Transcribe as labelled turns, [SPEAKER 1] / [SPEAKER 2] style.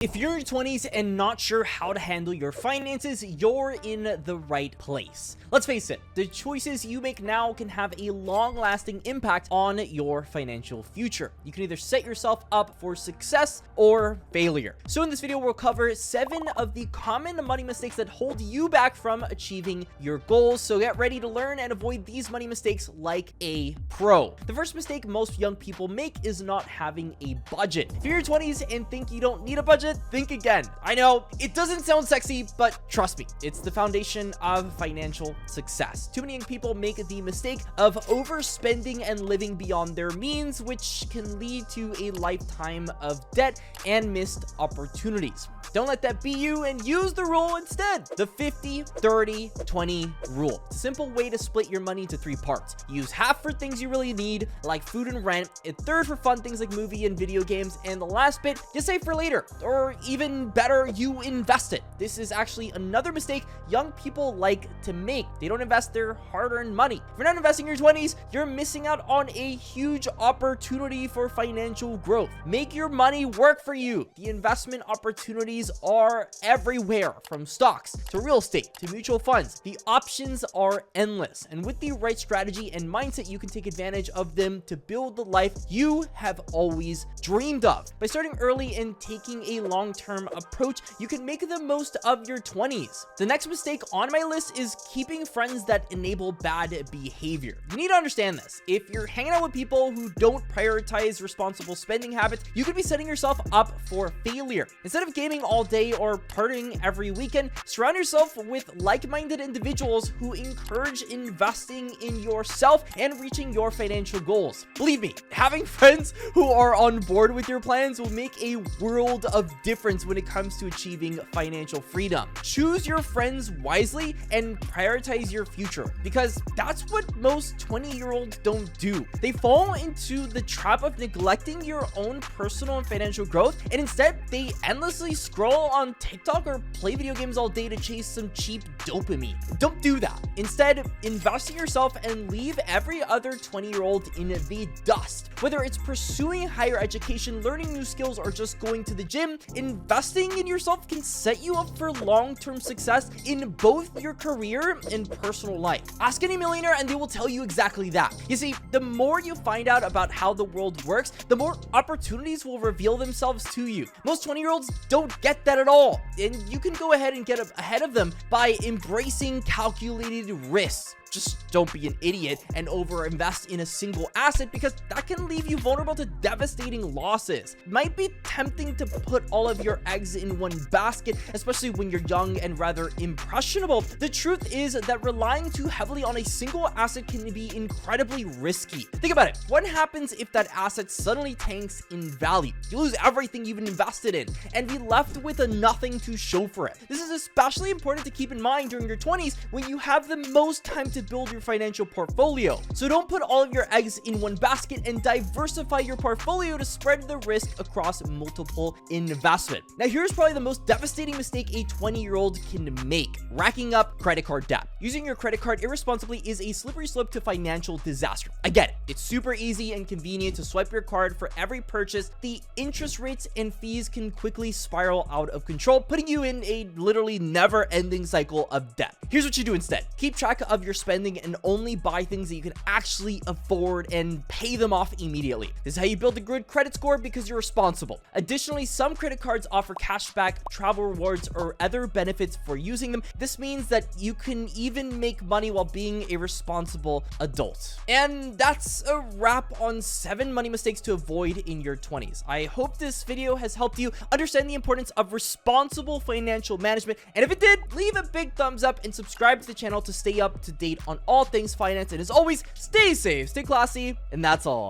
[SPEAKER 1] If you're in your 20s and not sure how to handle your finances, you're in the right place. Let's face it, the choices you make now can have a long-lasting impact on your financial future. You can either set yourself up for success or failure. So in this video, we'll cover 7 of the common money mistakes that hold you back from achieving your goals. So get ready to learn and avoid these money mistakes like a pro. The first mistake most young people make is not having a budget. If you're in your 20s and think you don't need a budget, think again. I know it doesn't sound sexy, but trust me, it's the foundation of financial success. Too many young people make the mistake of overspending and living beyond their means, which can lead to a lifetime of debt and missed opportunities. Don't let that be you and use the rule instead. The 50-30-20 rule. It's a simple way to split your money into 3 parts. Use half for things you really need, like food and rent, a third for fun things like movie and video games, and the last bit you save for later, or even better, you invest it. This is actually another mistake young people like to make. They don't invest their hard-earned money. If you're not investing in your 20s, you're missing out on a huge opportunity for financial growth. Make your money work for you. The investment opportunities are everywhere, from stocks to real estate to mutual funds. The options are endless, and with the right strategy and mindset, you can take advantage of them to build the life you have always dreamed of. By starting early and taking a long-term approach, you can make the most of your 20s. The next mistake on my list is keeping friends that enable bad behavior. You need to understand this. If you're hanging out with people who don't prioritize responsible spending habits, you could be setting yourself up for failure. Instead of gaming all day or partying every weekend, surround yourself with like-minded individuals who encourage investing in yourself and reaching your financial goals. Believe me, having friends who are on board with your plans will make a world of difference when it comes to achieving financial freedom. Choose your friends wisely and prioritize your future, because that's what most 20-year-olds don't do. They fall into the trap of neglecting your own personal and financial growth, and instead they endlessly scroll on TikTok or play video games all day to chase some cheap dopamine. Don't do that. Instead, invest in yourself and leave every other 20-year-old in the dust. Whether it's pursuing higher education, learning new skills, or just going to the gym, investing in yourself can set you up for long-term success in both your career and personal life. Ask any millionaire and they will tell you exactly that. You see, the more you find out about how the world works, the more opportunities will reveal themselves to you. Most 20-year-olds don't get that at all, and you can go ahead and get ahead of them by embracing calculated risks. Just don't be an idiot and overinvest in a single asset, because that can leave you vulnerable to devastating losses. It might be tempting to put all of your eggs in one basket, especially when you're young and rather impressionable. The truth is that relying too heavily on a single asset can be incredibly risky. Think about it. What happens if that asset suddenly tanks in value? You lose everything you've invested in and be left with nothing to show for it. This is especially important to keep in mind during your 20s, when you have the most time to build your financial portfolio. So don't put all of your eggs in one basket, and diversify your portfolio to spread the risk across multiple investments. Now, here's probably the most devastating mistake a 20-year-old can make: racking up credit card debt. Using your credit card irresponsibly is a slippery slope to financial disaster. I get it. It's super easy and convenient to swipe your card for every purchase. The interest rates and fees can quickly spiral out of control, putting you in a literally never-ending cycle of debt. Here's what you do instead. Keep track of your spending and only buy things that you can actually afford and pay them off immediately. This is how you build a good credit score, because you're responsible. Additionally, some credit cards offer cashback, travel rewards, or other benefits for using them. This means that you can even make money while being a responsible adult. And that's a wrap on 7 money mistakes to avoid in your 20s. I hope this video has helped you understand the importance of responsible financial management. And if it did, leave a big thumbs up and subscribe to the channel to stay up to date on all things finance. And as always, stay safe, stay classy, and that's all.